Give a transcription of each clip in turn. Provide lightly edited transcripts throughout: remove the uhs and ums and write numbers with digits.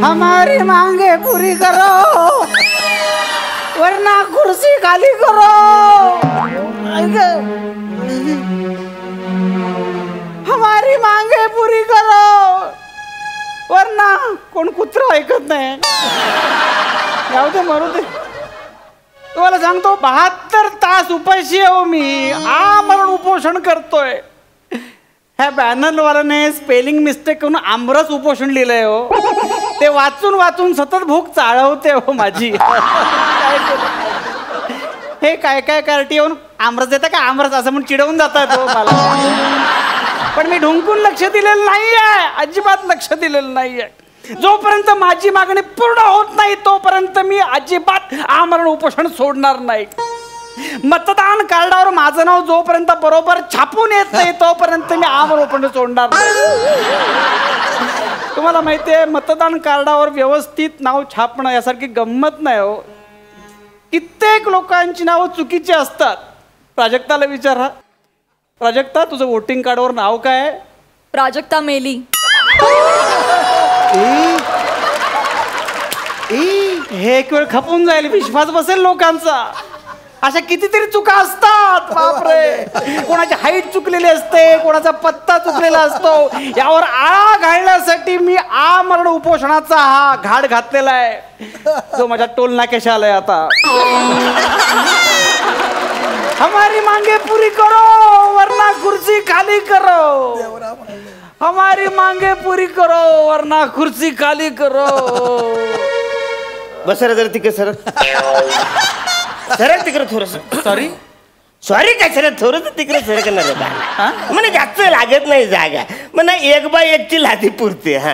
हमारी मांगे पूरी करो वरना कुर्सी खाली करो. हमारी मांगे पूरी करो वरना कोण कुत्र ऐकत नाही. जाऊ दे मरू दे. तुम्हाला सांगतो 72 तास उपाशी आहे मी. आमरण उपोषण करतोय. ह्या बॅनरवाल्याने स्पेलिंग मिस्टेक करून आमरस उपोषण लिहिलंय हो. ते वाचून वाचून सतत भूक चाळवते हो माझी. हे काय काय कार्टी येऊन आमरस देता का आमरस असं म्हणून चिडवून जातात हो मला. पण मी ढुंकून लक्ष दिलेलं नाहीये. अजिबात लक्ष दिलेलं नाहीये. जोपर्यंत माझी मागणी पूर्ण होत नाही तोपर्यंत मी अजिबात आमरण उपोषण सोडणार नाही. मतदान कार्डावर माझं नाव जोपर्यंत बरोबर छापून येत नाही तोपर्यंत मी आमरण उपोषण सोडणार नाही. तुम्हाला माहितीये मतदान कार्डावर व्यवस्थित नाव छापणं यासारखी गंमत नाही हो. कित्येक लोकांची नावं चुकीची असतात. प्राजक्ताला विचारा. प्राजक्ता तुझं वोटिंग कार्डवर नाव काय आहे? प्राजक्ता मेली. हे एक वेळ खपून जाईल. विश्वास बसेल लोकांचा. अशा कितीतरी चुका असतात. बापरे. कोणाची हाईट चुकलेली असते, कोणाचा पत्ता चुकलेला असतो. यावर आळा घालण्यासाठी मी आमरण उपोषणाचा हा घाट घातलेला आहे जो माझ्या टोल नाक्याशी आलाय आता. हमारी मांगे पूरी करो वरना कुर्सी खाली करो. हमारी मांगे पूरी करो वरना कुर्सी खाली करो. बस जरा तिकडे सर. सरळ तिकडे थोडस. सॉरी सॉरी काय सर थोडस तिकडे सर करणार म्हणजे जास्त लागत नाही जागा. म्हणा 1x1ची लादी पुरते. हा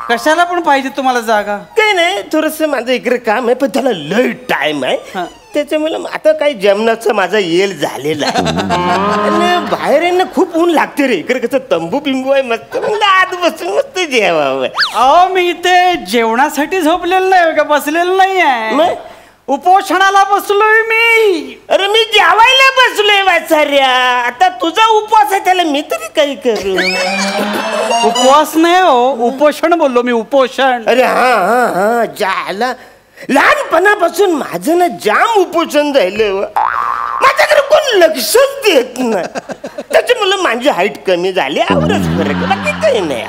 कशाला पण पाहिजे तुम्हाला जागा? काही नाही थोडस माझं इकडे काम आहे पण त्याला लय टाइम आहे. त्याच्यामुळे आता काही जेवणाचा माझा येल झालेला आहे. बाहेर येणं खूप ऊन लागते रे. इकडे कसं तंबू बिंबू आहे मस्त. म्हणजे आत बसून मस्त जेवावं. अहो मी इथे जेवणासाठी झोपलेलं नाही का बसलेलं नाही आहे. उपोषणाला बसलोय मी. अरे मी जेवायला बसलोय वाचाऱ्या. आता तुझा उपवास आहे त्याला मी तरी काही करू. उपवास नाही हो उपोषण बोललो मी. उपोषण. अरे हा हा हा जाला लहानपणापासून माझं ना जाम उपोषण झालं. माझ्याकडे कोण लक्षच देत नाही. त्याच्यामुळे माझी हाईट कमी झाली. आवरच फरक बाकी काही नाही.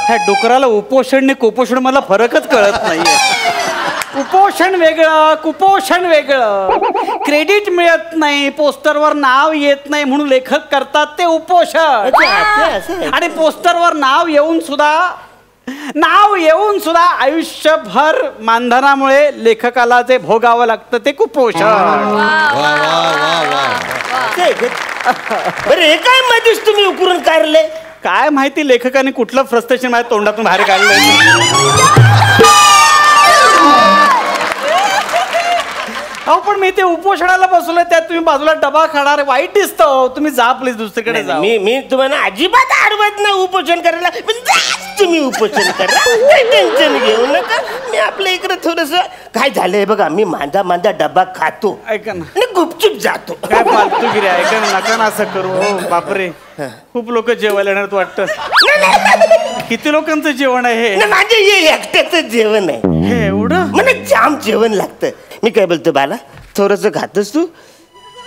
ह्या डुकराला उपोषण ने कुपोषण मला फरकच कळत नाहीये. उपोषण वेगळं कुपोषण वेगळं. क्रेडिट मिळत नाही, पोस्टरवर नाव येत नाही म्हणून लेखक करतात ते उपोषण. आणि पोस्टरवर नाव येऊन सुद्धा आयुष्यभर मानधनामुळे लेखकाला जे भोगावं लागतं ते कुपोषण. बरं हे काय मध्येच तुम्ही उकरून काढले? काय माहिती लेखकाने कुठलं फ्रस्ट्रेशन माझ्या तोंडातून बाहेर काढलंय. अहो पण मी ते उपोषणाला बसलोय त्यात तुम्ही बाजूला डबा खाणार. वाईट दिसतो. तुम्ही जा प्लीज दुसरीकडे जा. मी तुम्हाला अजिबात अडवत नाही उपोषण करायला. तुम्ही उपोषण करा टेन्शन घेऊ नका. मी आपल्या इकडे थोडस काय झालंय बघा. मी मांदा डबा खातो ऐका ना आणि गुपचूप जातो. काय फालतूगिरी. ऐका ना नका ना असं करू. हो बापरे खूप लोक जेवायला येणार वाटतं. किती लोकांचं जेवण आहे हे? माझे हे एकट्याचं जेवण आहे. हे एवढं मला जाम जेवण लागतं. मी काय बोलतो बाला थोडस खातोस तू?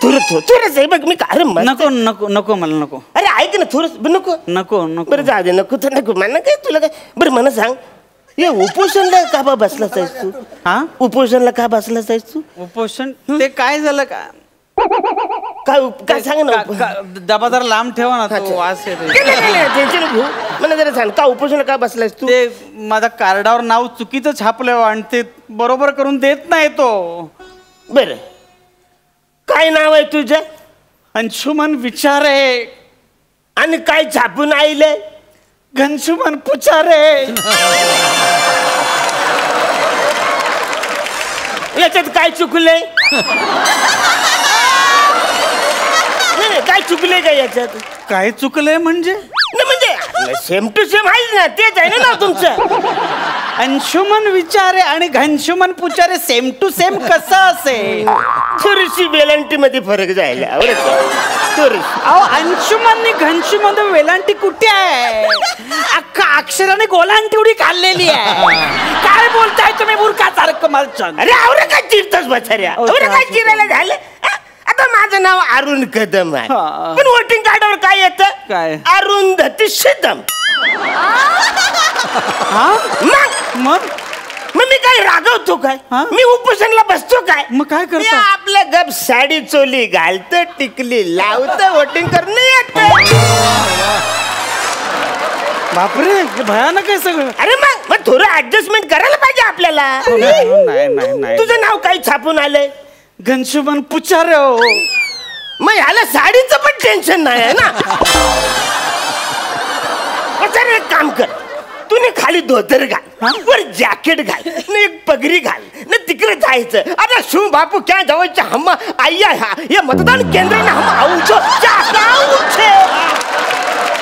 थोडस बघ मी काय. नको नको नको मला नको. अरे ऐक ना थोडस नको नको नको. बरं जा दे. नको तर नको मला काय तुला काय. बरं मला सांग हे उपोषणला का बसलास आहेस तू? हा उपोषणला का बसलास आहेस तू? उपोषण ते काय झालं का? काय सांग ना. डबा जरा लांब ठेवा ना तो वास येतो. टेन्शन घेऊ. मला जरा सांग का उपोषणला का बसलायस तू? ते माझ्या कार्डावर नाव चुकीचं छापलं आणि ते बरोबर करून देत नाही तो. बर काय नाव आहे तुझं? अंशुमन विचारे. आणि काय छापून आईले? घनशुमन पुचारे. याच्यात काय चुकलंय? नाही काय चुकलंय का याच्यात? काय चुकलंय म्हणजे? म्हणजे सेम टू सेम आहे ना. तेच आहे ना तुमचं. अंशुमन विचारे आणि घनशुमन पुचारे सेम टू सेम कसं असेल? थोडीशी वेलांटी मध्ये फरक जायला अहो अंशुमन आणि घनशुमन वेलांटी कुठे आहे? अख्खा अक्षराने गोलांटी उडी खाल्लेली आहे. काय बोलताय तुम्ही मूर्खासारखं मर्चंट? अरे आवडे काय चिरतोस बचाऱ्या? आवडे काय चिरायला झालं? आता माझं नाव अरुण कदम आहे, पण वोटिंग कार्डावर काय येतं? काय? अरुंधती शिदम. मग मी काय रागवतो काय? मी उपोषणला बसतो काय? मग काय मी करतो? आपलं गप साडी चोली घालतं, टिकली लावतं, वोटिंग करणं येतं. बापरे, हे भयानक आहे सगळं. अरे मग थोडं ऍडजस्टमेंट करायला पाहिजे आपल्याला. नाही. तुझं नाव काही छापून आलंय? घनशुमन पुचारे हो. मग ह्याला साडीचं पण टेन्शन नाही आहे ना. सर एक काम कर, तूने खाली धोतर घाल, वर जॅकेट घाल, न एक पगडी घाल, न तिकडे जायचं. अरे शू बापू क्या जवळच्या हम आया हे मतदान केंद्र ना हम आऊचो छे.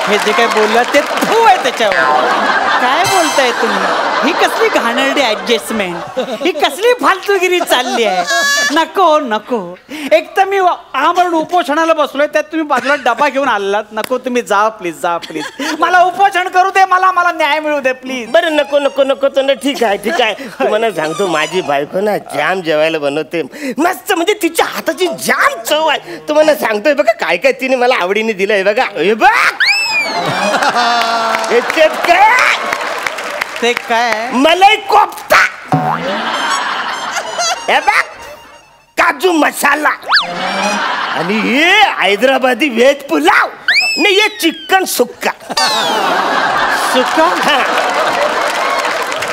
हे जे काय बोललात ते तू आहे त्याच्यावर. काय बोलताय तुम्ही? ही कसली घाणेरडी ऍडजस्टमेंट, ही कसली फालतूगिरी चालली आहे. नको. एक तर मी म्हणून उपोषणाला बसलोय, त्यात तुम्ही बाजूला डबा घेऊन आलात. नको, तुम्ही जा प्लीज. मला उपोषण करू दे, मला न्याय मिळू दे प्लीज. बरं नको तर ठीक आहे. तुम्हाला सांगतो, माझी बायको ना जाम जेवायला बनवते मस्त, म्हणजे तिच्या हाताची जाम चव आहे. तुम्हाला सांगतोय बघा काय तिने मला आवडीने दिलंय बघा. हे बघ ते काय? मलाई कोफ्ता, हे बघ काजू मसाला, आणि हे हैदराबादी व्हेज पुलाव, आणि हे चिकन सुक्का.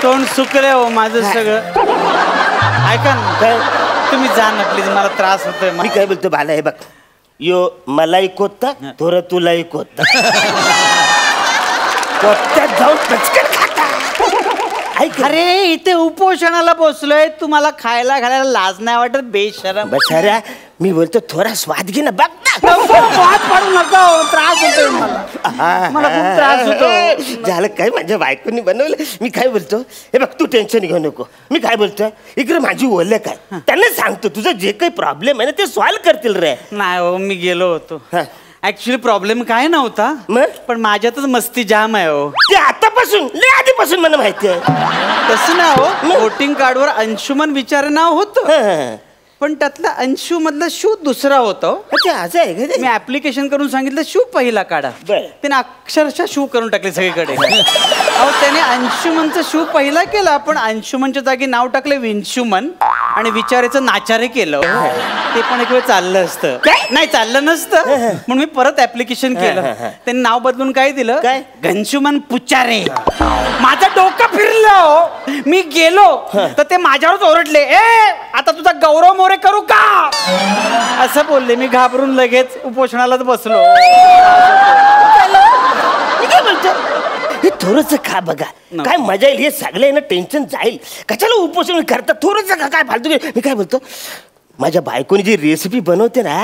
तोंड सुकले हो माझं सगळं. ऐका ना, तुम्ही जा ना प्लीज, मला त्रास होतोय. मी काय बोलतो बाला, हे बघ यो मलाई कोत्ता, थोडं तुलाही कोत्ता. कोत्त्यात जाऊन पचकन खाता. अरे इथे उपोषणाला बसलोय, तुम्हाला खायला घालायला लाज नाही वाटत? बेशरम. बसाऱ्या, मी बोलतो थोडा स्वाद घे ना. बघ पडू नका, त्रास होतोय मला खूप त्रास होतो. झालं काय, माझ्या बायकोनी बनवलं. मी काय बोलतो, हे बघ तू टेन्शन घेऊ नको. मी काय बोलतोय, इकडे माझी ओळख आहे, त्यांना सांगतो तुझं जे काही प्रॉब्लेम आहे ना ते सॉल्व्ह करतील रे. नाही हो, मी गेलो होतो. ऍक्च्युली प्रॉब्लेम काय नव्हता, पण माझ्यातच मस्ती जाम आहे हो. ते आतापासून आधीपासून मला माहिती आहे. तसं ना हो, वोटिंग कार्डवर अंशुमन विचारे नाव होतं, पण त्यातला अंशू मधला शू दुसरा होता. असं आहे का? मी ऍप्लिकेशन करून सांगितलं शू पहिला काढा, त्याने अक्षरशः शू करून टाकले सगळीकडे. अहो त्याने अंशुमनचं शू पहिला केला, पण अंशुमनच्या जागी नाव टाकले विंशुमन, आणि विचारेचं नाचारे केलं. ते पण एक वेळ चाललं असतं. नाही चाललं नसतं, म्हणून मी परत ऍप्लिकेशन केलं. त्यांनी नाव बदलून काय दिलं, घनशुमन पुचारे. माझं डोकं फिरलं. मी गेलो तर ते माझ्यावरच ओरडले, आता तुझा गौरव मोरे करू का, असं बोलले. मी घाबरून लगेच उपोषणालाच बसलो. हे थोडंसं खा बघा, काय मजा येईल. हे सगळे ना टेन्शन जाईल. कशाला उपोषण करतात? थोडंसं खा, काय फालतू. मी काय बोलतो, माझ्या बायकोनी जी रेसिपी बनवते ना,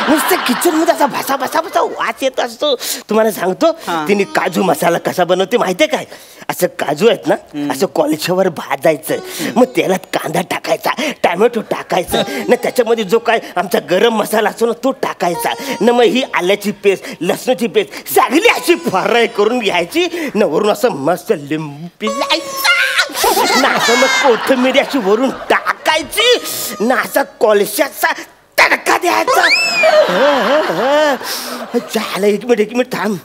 नुसतं किचन मध्ये असा भसा वास येत असतो. तुम्हाला सांगतो, तिने काजू मसाला कसा बनवते माहितीये काय? असं काजू आहेत ना, असं कॉलेजवर भाजायचं, मग तेलात कांदा टाकायचा, टॅमॅटो टाकायचं, न त्याच्यामध्ये जो काय आमचा गरम मसाला असतो ना तो टाकायचा, न मग ही आल्याची पेस्ट, लसणाची पेस्ट सगळी अशी फ्राय करून घ्यायची, न वरून असं मस्त लिंबू पिळायचा, ना असं मग कोथिंबीर अशी वरून टाकायची, ना असा कोळशाचा तडका द्यायचा. झालं, एक मिनिट थांब.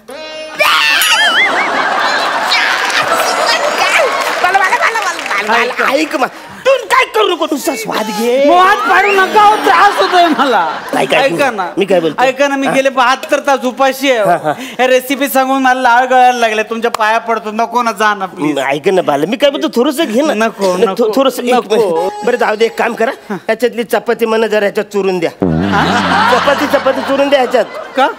ऐक मग, तू काय करू नको, नुसता स्वाद घे. हात पाडू नका, त्रास होतोय मला. ऐका ना, मी काय बोलतो, ऐका ना, मी गेले 72 तास उपाशी आहे. रेसिपी सांगून मला लाळ गळायला लागले. तुमच्या पाया पडतो, नको ना, जा ना प्लीज. ऐक ना बाला, मी काय बोलतो, थोडस घे ना. नको थोडस. बरं जाऊ दे, एक काम करा, ह्याच्यातली चपाती मला जरा ह्याच्यात चुरून द्या. चपाती चुरून द्या ह्याच्यात. का?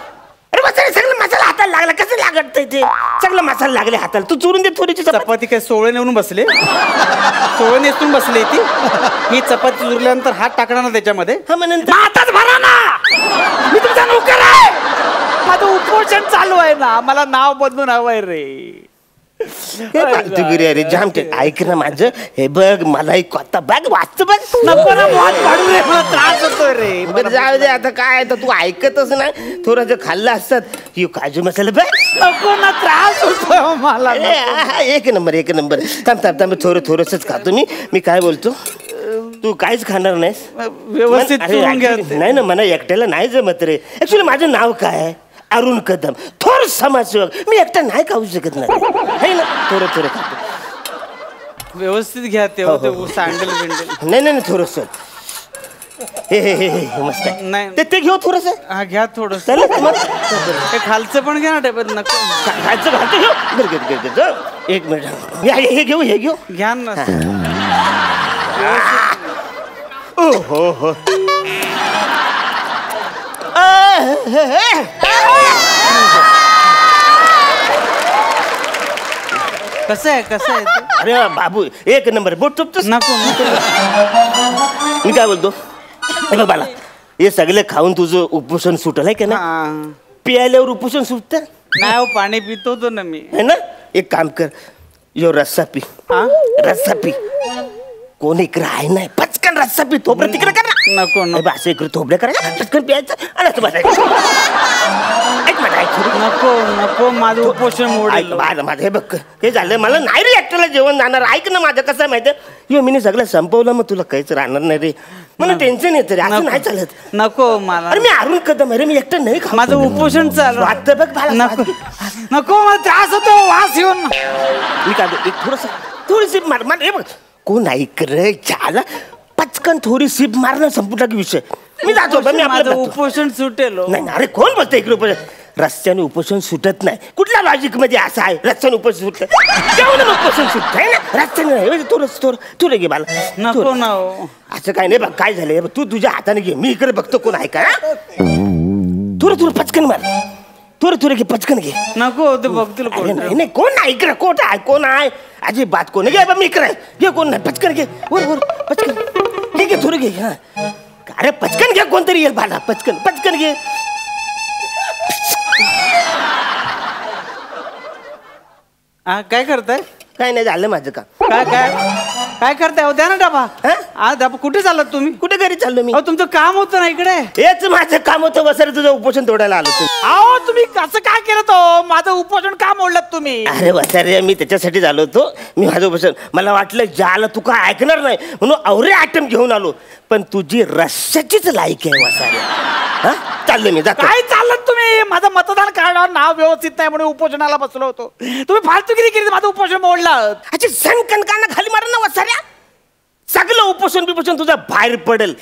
अरे मसाला, सगळं मसाला हाताला लागला. कसं लागत ते सगळं मसाला लागले हाताला. तू चुरून दे थोडीशी चपाती. काय सोळे नेऊन बसले? सोळे नेसून बसले ती. ही चपाती चुरल्यानंतर हात टाकणार ना त्याच्यामध्ये. हातात भरा ना, मी तुमचा नोकर आहे. माझं उपोषण चालू आहे ना, मला नाव बदलून हवंय रे. फालतूगिरी अरे जाम ते. ऐक ना माझं, हे बघ मला एक आता बघ वाचत बघ. नको ना मोहात पाडू रे, मला त्रास होतोय रे. बरं जाऊ दे आता, काय तर तू ऐकतच नाही. थोडं खाल्लं असतात ही काजू मसाला बघ. नको ना, त्रास होतोय मला. एक नंबर एक नंबर. थांब थांब थांब, थोडंसंच खातो मी काय बोलतो, तू काहीच खाणार नाहीस व्यवस्थित चुरून घ्या. नाही ना, मला एकट्याला नाही जमत रे. ऍक्च्युली माझं नाव काय आहे, अरुण कदम, थोर समाजसेवक. मी एकटा नाही खाऊ शकत नाही ना. थोडं खातो. व्यवस्थित घ्या तेव्हा ते सँडल बिंडल. नाही थोडस. हे मस्त आहे. नाही ते घेऊ थोडस. हा घ्या थोडस. चल हे खालचं पण घ्या ना टेबल. नको खायचं घालतो घेऊ. एक मिनिट, हे घेऊ घ्या ना. हो कसं आहे ते? अरे बाबू एक नंबर. बोट चुपतोस. नको मी काय बोलतो, हे बघ बाला, हे सगळे खाऊन तुझं उपोषण सुटल आहे का ना. पियाल्यावर उपोषण सुटत नाही. पाणी पितो तो ना मी. है ना. एक काम कर, यो रस्सा पी. रस्सा पी. कोण इकडे आहे नाही, पचकन रस्सा पी. थोबडं तिकडे कर ना. नको असं इकडे थोबडं करायचं, पचकन प्यायचं आणि असं बसायचं. नको माझं उपोषण मोडेल. माझं हे बघ, हे झालं मला नाही रे एकट्याला जेवण जाणार. ऐक ना माझं, कसं आहे माहिती, यो मी सगळं संपवलं, मग तुला काहीच राहणार नाही रे. मला टेन्शन येतं रे, असं नाही चालत. नको मला. अरे मी अरुण कदम अरे, मी एकटं नाही खा. माझं उपोषण चालू. वाटतं बघ मला. नको मला त्रास होतो वास येऊन. मी काय एक थोडी सिप मार. हे बघ, कोण ऐक रे झाला, पचकन थोडी सिप मारणं संपूर्ण विषय. मी जातो. मी माझं उपोषण सुटेल. नाही अरे, कोण बोलतं इकडे उपोषण? रस्त्याने उपोषण सुटत नाही. कुठल्या लॉजिक मध्ये असं आहे रस्त्याने उपोषण सुटत? जेवण उपोषण सुटत आहे ना, रस्त्याने नाही. थोडं घे मला. नको ना. असं काय नाही बघ, काय झालंय तू तुझ्या हाताने घे, मी इकडे बघतो कोण आहे का. थोडं पचकन मार. थोडं घे, पचकन घे. नको ते बघतील कोण. नाही कोण नाही इकडे. कोण आहे अजिबात कोण घे. मी इकडे घे, कोण नाही. पचकन घे. वर पचकन घे. थोडं घे. हा अरे पचकन घे, कोणतरी येईल बाला. पचकन घे. काय करताय? काय नाही झालं माझं का. काय करताय? हो द्या ना डबा. डबा कुठे चाललात तुम्ही? कुठे घरी चाललो मी. तुमचं काम होतं ना इकडे. हेच माझं काम होतं. वसरे तुझं उपोषण तोडायला आलो तुम्ही. अहो तुम्ही असं काय केलं तो? माझं उपोषण का मोडलं तुम्ही? अरे वसरे, मी त्याच्यासाठी आलो होतो. मी माझं उपोषण, मला वाटलं ज्याला तू काय ऐकणार नाही म्हणून अवरे आयटम घेऊन आलो, पण तुझी रश्याचीच लायक आहे वसरे. चाललो मी, जातो. काय चाललं तुम्ही? माझं मतदान कार्डावर नाव व्यवस्थित नाही म्हणून उपोषणाला बसलो होतो. तुम्ही फालतूगिरी केली, माझं उपोषण मोडलं. अच्छा, सणकणकांना खाली मार ना वसाऱ्या. सगळं उपोषण तुझं बाहेर पडेल.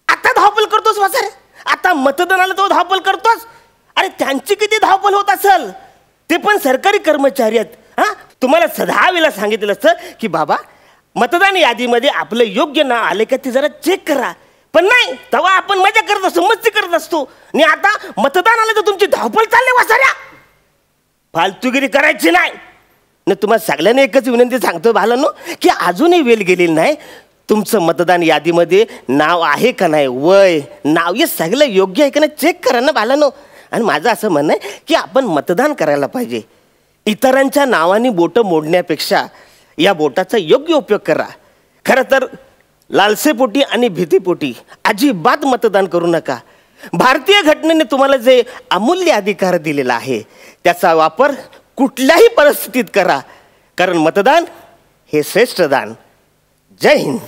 आता धावपल करतोस वसाऱ्या. आता मतदानाला तो धावपल करतोस. अरे त्यांची किती धावपल होत असेल, ते पण सरकारी कर्मचारी आहेत. तुम्हाला 10 वेळा सांगितलं असतं की बाबा मतदान यादीमध्ये आपलं योग्य नाव आले का ते जरा चेक करा. पण नाही, तेव्हा आपण मजा करत असतो, मस्ती करत असतो. आणि आता मतदान आलं तर तुमची धावपळ चालली वसाऱ्या. फालतूगिरी करायची नाही. तुम्हाला सगळ्यांना एकच विनंती सांगतो भालांनो, की अजूनही वेळ गेलेली नाही. तुमचं मतदान यादीमध्ये नाव आहे का नाही, वय, नाव हे सगळं योग्य आहे का नाही चेक करा ना भालांनो. आणि माझं असं म्हणणं आहे की आपण मतदान करायला पाहिजे. इतरांच्या नावाने बोटं मोडण्यापेक्षा या बोटाचा योग्य उपयोग करा. खरं तर लालसेपोटी आणि भीतीपोटी अजिबात मतदान करू नका. भारतीय घटनेने तुम्हाला जे अमूल्य अधिकार दिलेला आहे त्याचा वापर कुठल्याही परिस्थितीत करा, कारण मतदान हे श्रेष्ठ दान. जय हिंद.